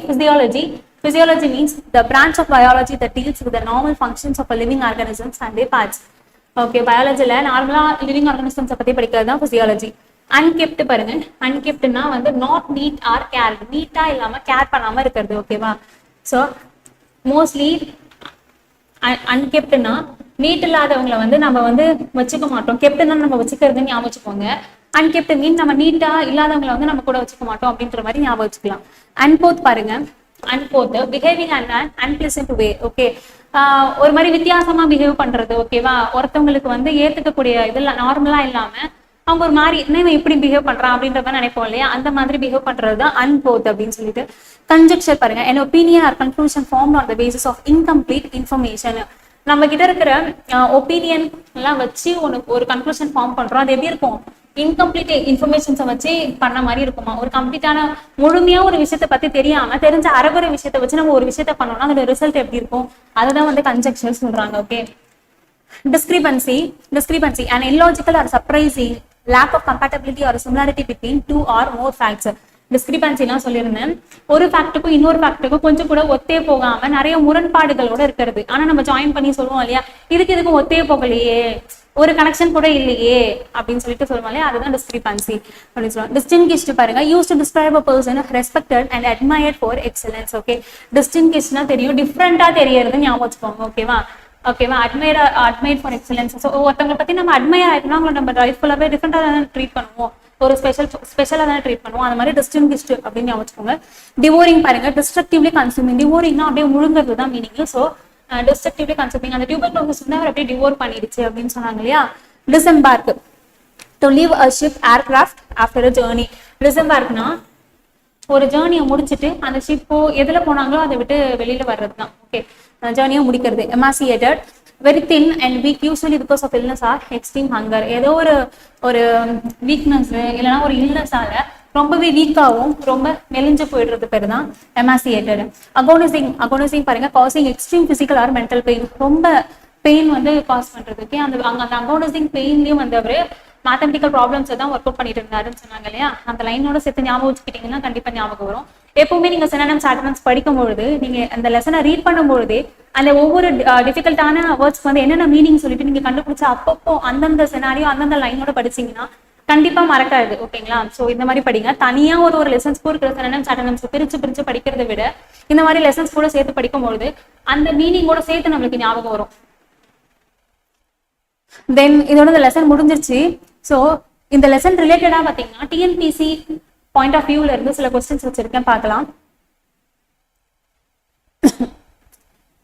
physiology means the branch of biology that deals with the normal functions of a living organisms and their parts. Okay, பயாலஜில நார்மலா லிவிங் ஆர்கானிசம்ஸை பத்தி படிக்கிறது தான் பிசியாலஜி. அன்கெப்ட் பாருங்க, அன்கெப்ட்னா வந்து நாட் நீட் ஆர் கேர், நீட்டா இல்லாம கேர் பண்ணாம இருக்கிறது. ஓகேவா, ஸோ மோஸ்ட்லி அன்கெப்ட்னா நீட் இல்லாதவங்களை வந்து நம்ம வந்து வச்சுக்க மாட்டோம். கெப்ட்னா நம்ம வச்சுக்கிறதுன்னு ஞாபகம் வச்சுக்கோங்க. அன்கெப்ட் மீன் நம்ம நீட்டா இல்லாதவங்களை வந்து நம்ம கூட வச்சுக்க மாட்டோம் அப்படின்ற மாதிரி ஞாபகம் வச்சுக்கலாம். அன்போத் பாருங்க, uncouth behaving and unpleasant way. Okay, ஒரு மாதிரி வித்தியாசமா பிஹேவ் பண்றது. ஓகேவா, ஒருத்தவங்களுக்கு வந்து ஏத்துக்கக்கூடிய இதெல்லாம் நார்மலா இல்லாம அவங்க ஒரு மாதிரி என்ன இப்படி பிஹேவ் பண்றான் அப்படின்ற மாதிரி நினைப்போம் இல்லையா, அந்த மாதிரி பிஹேவ் பண்றதுதான் அன்போத் அப்படின்னு சொல்லிட்டு. கன்ஜெக்சர் பாருங்க, an opinion or conclusion formed on the basis of incomplete information. நம்ம கிட்ட இருக்கிற ஒப்பீனியன் எல்லாம் வச்சு ஒரு கன்க்ளூஷன் ஃபார்ம் பண்றோம். அது எப்படி இருக்கும், இன்கம்ப்ளீட் இன்ஃபர்மேஷன்ஸை வச்சு பண்ண மாதிரி இருக்குமா. ஒரு கம்ப்ளீட்டான முழுமையா ஒரு விஷயத்த பத்தி தெரியாம தெரிஞ்ச அரைகுறை விஷயத்த வச்சு நம்ம ஒரு விஷயத்த பண்ணோம்னா அதோட ரிசல்ட் எப்படி இருக்கும், அதுதான் வந்து கன்ஜெக்சர் சொல்றாங்க. Okay, discrepancy, an illogical or surprising lack of compatibility or similarity between two or more facts. டிஸ்கிரிபன்சிலாம் சொல்லியிருந்தேன், ஒரு ஃபேக்டுக்கும் இன்னொரு ஃபேக்டுக்கும் கொஞ்சம் கூட ஒத்தே போகாம நிறைய முரண்பாடுகளோட இருக்கிறது. ஆனா நம்ம ஜாயின் பண்ணி சொல்லுவோம் இல்லையா, இதுக்கும் ஒத்தே போகலையே, ஒரு கனெக்ஷன் கூட இல்லையே அப்படின்னு சொல்லிட்டு சொல்லுவோம் இல்லையா, அதுதான் டிஸ்கிரிபன்சி அப்படின்னு சொல்லுவோம். டிஸ்டிங்கிஷ்டு பாருங்க, used to describe a person respected and admired for excellence. Okay, டிஸ்டிங்கிஷ்னா தெரியும், டிஃப்ரெண்டா தெரியறது ஞாபகம் வச்சுக்கோங்க. ஓகேவா, அட்மையர் ஃபார் எக்ஸலன்ஸ். ஸோ ஒருத்தவங்களை பத்தி நம்ம அட்மையர் ஆயிட்டோம்னா அவங்களை நம்ம லைஃப் ஃபுல்லாவே டிஃப்ரெண்டா தான் ட்ரீட் பண்ணுவோம், ஒரு ஸ்பெஷலா தான் ட்ரீட் பண்ணுவோம். அந்த மாதிரி டிஸ்டிங்கிஷ்டு அப்படின்னு வச்சுக்கோங்க. டிவோரிங் பாருங்க, டிஸ்ட்ரக்டிவ்லி கன்சூமிங். டிவோரிங்னா அப்படியே முழுங்கிறது தான் மீனிங். ஸோ டிஸ்ட்ரக்டிவ்லி கன்சூமிங், அந்த டியூபர்குலோசிஸ் வந்து அவர் அப்படியே டிவோர் பண்ணிடுச்சு அப்படின்னு சொன்னாங்க இல்லையா. Disembark, to leave a ship aircraft after a journey. டிசெம்பார்க்னா ஒரு ஜேர்னியை முடிச்சுட்டு அந்த ஷிப்போ எதுல போனாங்களோ அதை விட்டு வெளியில வர்றது தான். ஓகே, ஜேர்னியை முடிக்கிறது. Emaciated, very thin and weak, usually because of illness or extreme hunger. ஏதோ ஒரு வீக்னஸ் இல்லைன்னா ஒரு இல்னஸால ரொம்பவே வீக்காகவும் ரொம்ப மெலிஞ்சு போயிடுறது பேர் தான் எமாசியேட்டட். அகோனிசிங் பாருங்க, causing extreme physical R mental pain, ரொம்ப பெயின் வந்து காஸ் பண்றதுக்கு அந்த அகோனிசிங் பெயின்லயும் வந்து அவரு மேத்தமெட்டிக்கல் ப்ராப்ளம்ஸ் தான் ஒர்க் அவுட் பண்ணிட்டு இருந்தாருன்னு சொன்னாங்க இல்லையா. அந்த லைனோட சேர்த்து ஞாபகம் வச்சுக்கிட்டீங்கன்னா கண்டிப்பா ஞாபகம் வரும். எப்பவுமே நீங்க சினோனிம்ஸ் ஆன்டோனிம்ஸ் படிக்கும்பொழுது நீங்க அந்த லெசனை ரீட் பண்ணும்பொழுதே அந்த ஒவ்வொரு டிஃபிகல்ட்டான வேர்ட்ஸ்க்கு வந்து என்னென்ன மீனிங் சொல்லிட்டு நீங்க கண்டுபிடிச்சா அப்பப்போ அந்தந்த சினாரியோ அந்தந்த லைனோட படிச்சீங்கன்னா கண்டிப்பா மறக்காது. ஓகேங்களா? சோ இந்த மாதிரி படிங்க. தனியா ஒரு லெசன்ஸ் கூட இருக்கிற சினோனிம்ஸ் ஆன்டோனிம்ஸ் பிரிச்சு படிக்கிறதை விட இந்த மாதிரி லெசன்ஸ் கூட சேர்த்து படிக்கும்பொழுது அந்த மீனிங்கோட சேர்த்து நம்மளுக்கு ஞாபகம் வரும். தென் இதோட இந்த லெசன் முடிஞ்சிருச்சு. ஸோ இந்த லெசன் ரிலேட்டடா பாத்தீங்கன்னா டிஎன்பிசி பாயிண்ட் ஆஃப் வியூல இருந்து சில கொஸ்டின்ஸ் வச்சிருக்கேன், பார்க்கலாம்.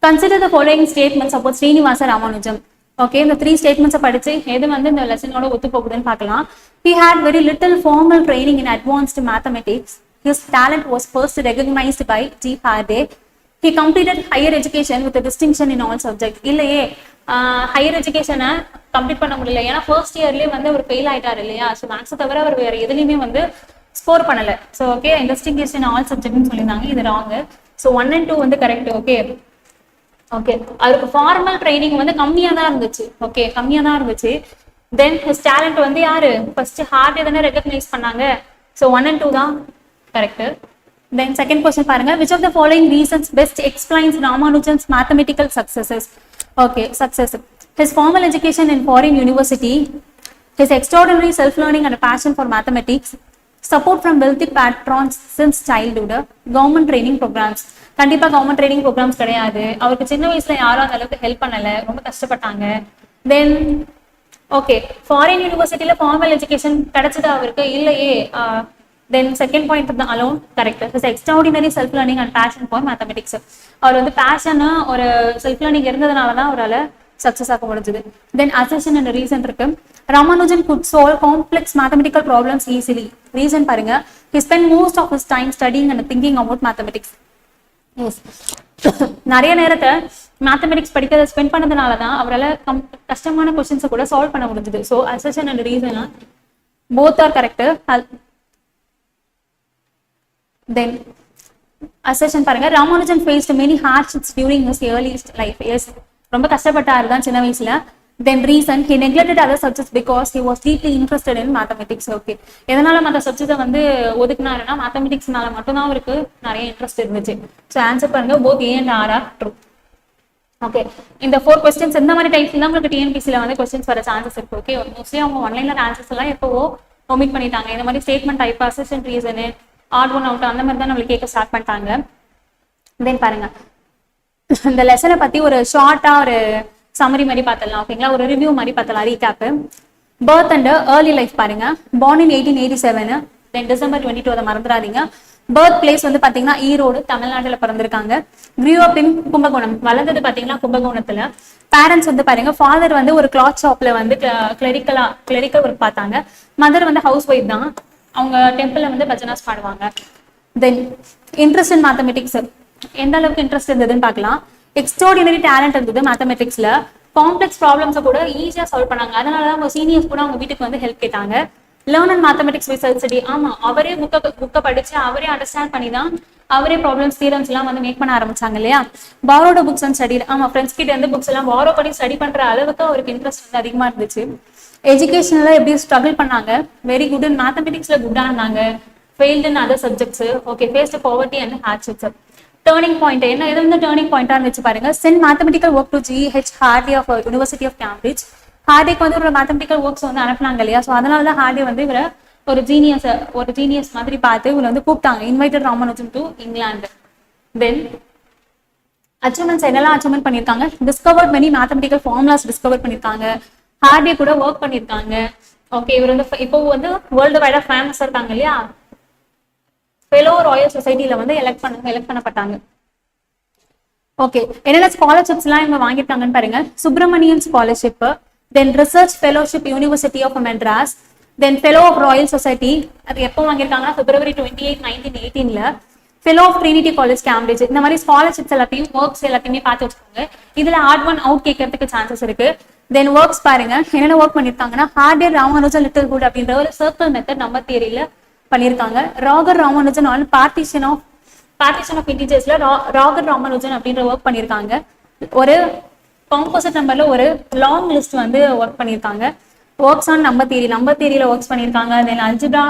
Consider the following statements about Srinivasa Ramanujam. Okay, இந்த 3 ஸ்டேட்மெண்ட்ஸை படிச்சு எது வந்து இந்த லெசனோட ஒத்து போகுதுன்னு பார்க்கலாம். He had very little formal training in advanced mathematics. His talent was first recognized by G. Faraday. He completed higher education with a distinction in all subjects. இல்லையே, higher எஜுகேஷனை கம்ப்ளீட் பண்ண முடியல, ஏன்னா ஃபர்ஸ்ட் இயர்லயே வந்து அவர் ஃபெயில் ஆயிட்டாரு இல்லையா. So மேக்ஸை தவிர அவர் வேற எதுலையுமே வந்து ஸ்கோர் பண்ணல. ஸோ ஓகே, டிஸ்டிங்ஷன் ஆல் சப்ஜெக்ட்னு சொல்லியிருந்தாங்க, இது ராங். ஸோ 1 and 2 வந்து கரெக்ட். ஓகே, அவருக்கு ஃபார்மல் ட்ரைனிங் வந்து கம்மியா தான் இருந்துச்சு. தென் ஹிஸ் டேலண்ட் வந்து யாரு ஃபர்ஸ்ட் ஹார்டே தானே ரெகக்னைஸ் பண்ணாங்க. ஸோ 1 and 2 தான் கரெக்ட். தென் செகண்ட் கொஸ்டின் பாருங்க, which of the following reasons best explains Ramanujan's mathematical successes? Okay, success. His formal education in foreign university, his extraordinary self-learning and a passion for mathematics, support from wealthy patrons since childhood, government training programs. கண்டிப்பா government training programs கிடையாது. அவருக்கு சின்ன வயசுல யாரும் அந்த அளவுக்கு help பண்ணல, ரொம்ப கஷ்டப்பட்டாங்க. தென் ஓகே, ஃபாரின் யூனிவர்சிட்டியில ஃபார்மல் எஜுகேஷன் கிடைச்சது அவருக்கு இல்லையே. தென் செகண்ட் பாயிண்ட் தான் alone correct. His extraordinary self learning and passion for mathematics. அவர் வந்து பேஷனா ஒரு செல்ஃப் லேர்னிங் இருந்ததுனால தான் அவரால் சக்சஸ் ஆக முடிஞ்சது. தென் அசெஷன் அண்ட் ரீசன் இருக்கு. Ramanujan could solve complex mathematical problems easily. Reason பாருங்க, he spent most of his time studying and thinking about mathematics. Yes, நிறைய நேரத்தை மேத்தமெட்டிக்ஸ் படிக்கிறத ஸ்பெண்ட் பண்ணதுனால தான் அவரால் கஷ்டமான கொஸ்டின்ஸை கூட சால்வ் பண்ண முடிஞ்சது. So assertion and reason both are correct. Then assertion பாருங்க, Ramanujan faced many hardships during his early life. Yes, ரொம்ப கஷ்டப்பட்டாரு தான் சின்ன வயசுல. Then reason, he neglected other subjects because he was deeply interested in mathematics. Okay, எதனால மற்ற சப்ஜெக்டை வந்து ஒதுக்குனாருன்னா மேத்தமெட்டிக்ஸ்னால மட்டும்தான் அவருக்கு நிறைய இன்ட்ரெஸ்ட் இருந்துச்சு. ஸோ ஆன்சர் பண்ணுங்க, both A and R are true. Okay, இந்த 4 கொஸ்டின்ஸ் இந்த மாதிரி டைப்ஸ் தான் உங்களுக்கு டிஎன்பிசியில் வந்து கொஸ்டின்ஸ் வர சான்சஸ் இருக்கு. ஓகே, மோஸ்ட்லி அவங்க ஆன்லைன்ல ஆன்சர்ஸ் எல்லாம் எப்போவோ ஒமிட் பண்ணிட்டாங்க. இந்த மாதிரி ஸ்டேட்மெண்ட் டைப், அசிஸ்டன்ட் ரீசனு, ஆட் ஒன் அவுட் அந்த மாதிரி தான் நம்மளுக்கு கேட்க ஸ்டார்ட் பண்ணிட்டாங்க. தென் பாருங்க, இந்த லெசனை பத்தி ஒரு ஷார்ட்டா ஒரு சம்மரி மாதிரி பார்த்தலாம். ஓகேங்களா, ஒரு ரிவ்யூ மாதிரி பார்த்தலாம், recap. Birth and early life பாருங்க. born in 1887, தென் December 22, அதை மறந்துடாதீங்க. பர்த் பிளேஸ் வந்து பாத்தீங்கன்னா ஈரோடு, தமிழ்நாட்டுல பிறந்திருக்காங்க. grew up in கும்பகோணம், வளர்ந்தது பாத்தீங்கன்னா கும்பகோணத்துல. பேரண்ட்ஸ் வந்து பாருங்க, ஃபாதர் வந்து ஒரு கிளாத் ஷாப்ல வந்து கிளரிக்கல் ஒர்க் பார்த்தாங்க. மதர் வந்து ஹவுஸ் ஒய்ஃப் தான். அவங்க டெம்பிள்ல வந்து பஜனாஸ் பாடுவாங்க. தென் இன்ட்ரெஸ்ட் இன் மேத்தமெட்டிக்ஸ், எந்த அளவுக்கு இன்ட்ரெஸ்ட் இருந்ததுன்னு பார்க்கலாம். எக்ஸ்ட்ராடினரி டேலண்ட் இருந்தது மேத்தமெட்டிக்ஸ்ல. காம்ப்ளெக்ஸ் ப்ராப்ளம்ஸை கூட ஈஸியா சால்வ் பண்ணாங்க. அதனாலதான் அவங்க சீனியர்ஸ் கூட அவங்க வீட்டுக்கு வந்து ஹெல்ப் கேட்டாங்க. Learn and mathematics result study, ஆமா அவரே புக்கை படிச்சு அவரே அண்டர்ஸ்டாண்ட் பண்ணி தான் அவரே ப்ராப்ளம்ஸ் தியரம்ஸ் எல்லாம் வந்து மேக் பண்ண ஆரம்பிச்சாங்க இல்லையா. பாரோட புக்ஸ் அண்ட் ஸ்டடி, ஆமா ஃப்ரெண்ட்ஸ் கிட்ட இருந்து புக்ஸ் எல்லாம் பாரோ பண்ணி ஸ்டடி பண்ற அளவுக்கு அவருக்கு இன்ட்ரெஸ்ட் வந்து அதிகமா இருந்துச்சு. எஜுகேஷன்ல எப்படி ஸ்ட்ரகிள் பண்ணாங்க, வெரி குட் இன் மேத்தமெட்டிக்ஸ்ல குட்டா இருந்தாங்க, failed in other subjects. Okay, faced poverty and hardships. Turning point என்ன, எது வந்து டர்னிங் பாயிண்டா இருந்துச்சு பாருங்க. Sent mathematical work to G.H. Hardy of University of Cambridge. ஹார்டிக்கு வந்து ஒரு மேத்தமெட்டிக்கல் ஒர்க்ஸ் வந்து அனுப்புனாங்க இல்லையா. ஸோ அதனாலதான் ஹார்டி வந்து இவரை ஒரு ஜீனியஸ் மாதிரி பார்த்து இவரை வந்து கூப்பிட்டாங்க. Invited Ramanujan to England. Then achievements என்னெல்லாம் அச்சீவ்மெண்ட் பண்ணியிருக்காங்க. Discovered many mathematical formulas discover பண்ணியிருக்காங்க. ஹார்டி கூட ஒர்க் பண்ணியிருக்காங்க. ஓகே, இவர் வந்து இப்போ வந்து வேர்ல்டு வைடா ஃபேமஸா இருக்காங்க இல்லையா. ஃபெலோ ராயல் சொசைட்டில வந்து எலெக்ட் பண்ணப்பட்டாங்க. ஓகே, என்னென்ன ஸ்காலர்ஷிப்ஸ் எல்லாம் இவங்க வாங்கியிருக்காங்கன்னு பாருங்க. Subramanian scholarship, then research fellowship university of Madras, then fellow of royal society, அது எப்போ வாங்கியிருக்காங்கன்னா February 28, 1918. Fellow of Trinity college Cambridge. இந்த மாதிரி ஸ்காலர்ஷிப்ஸ் எல்லாத்தையும் ஒர்க்ஸ் எல்லாத்தையுமே பார்த்து வச்சுக்கோங்க. இதுல ஆட் ஒன் அவுட் கேட்கறதுக்கு சான்சஸ் இருக்கு. தென் ஒர்க்ஸ் பாருங்க, என்னென்ன ஒர்க் பண்ணிருக்காங்கன்னா ஹார்டே ராமானுஜன் லிட்டில் குட் அப்படின்ற ஒரு சர்க்கிள் மெத்தட் நம்பர் தியரியில பண்ணியிருக்காங்க. ராகர் ராமானுஜன் ஆன் பார்ட்டிஷன் ஆஃப் இன்டிஜர்ஸ்ல ராகர் ராமானுஜன் அப்படின்ற ஒர்க் பண்ணியிருக்காங்க. ஒரு காம்போசிட் நம்பர்ல ஒரு லாங் லிஸ்ட் வந்து ஒர்க் பண்ணியிருக்காங்க. ஒர்க்ஸ் ஆன் நம்பர் தியரியில ஒர்க்ஸ் பண்ணியிருக்காங்க. தென் அல்ஜிப்ரா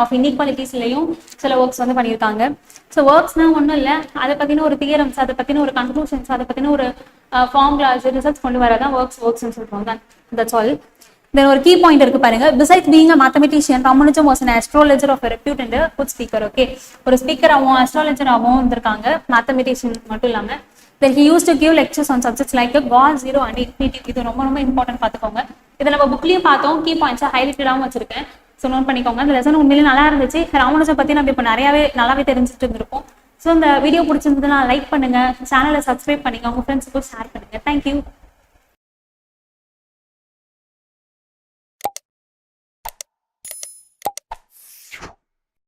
ஆஃப் இன்இக்வாலிட்டிஸ்லையும் சில ஒர்க்ஸ் வந்து பண்ணியிருக்காங்க. ஸோ ஒர்க்ஸ்னா ஒன்றும் இல்லை, அதை பற்றின ஒரு தியரம்ஸ், அதை பற்றின ஒரு கன்க்ளூஷன்ஸ், அதை பற்றின ஒரு ஃபார்முலாஸ் ரிசல்ட்ஸ் கொண்டு வரதான் ஒர்க்ஸ்ன்னு சொல்லுவாங்க. That's all. தென் ஒரு கீ பாயிண்ட் இருக்கு பாருங்க. Besides being a mathematician, Ramanujam was an astrologer of a repute and a good speaker. Okay, ஒரு ஸ்பீக்கராகவும் அஸ்ட்ராலஜராகவும் இருந்திருக்காங்க, மேத்தமெட்டிஷியன் மட்டும் இல்லாம. Then he used to give lectures on subjects like God, zero and infinity. இது ரொம்ப ரொம்ப important பார்த்துக்கோங்க. இதை நம்ம புக்லயும் பார்த்தோம், கீ பாயிண்ட்ஸை ஹைலைட்டடாகவும் வச்சிருக்கேன். ஸோ நோட் பண்ணிக்கோங்க. இந்த லெசன் உண்மையிலேயே நல்லா இருந்துச்சு. ராமானுஜம் பத்தி நம்ம இப்போ நல்லாவே தெரிஞ்சுட்டு இருந்திருப்போம். ஸோ இந்த வீடியோ பிடிச்சிருந்ததுன்னா லைக் பண்ணுங்க, சேனலை சப்ஸ்கிரைப் பண்ணுங்க, உங்க ஃப்ரெண்ட்ஸுக்கும் ஷேர் பண்ணுங்க. தேங்க்யூ.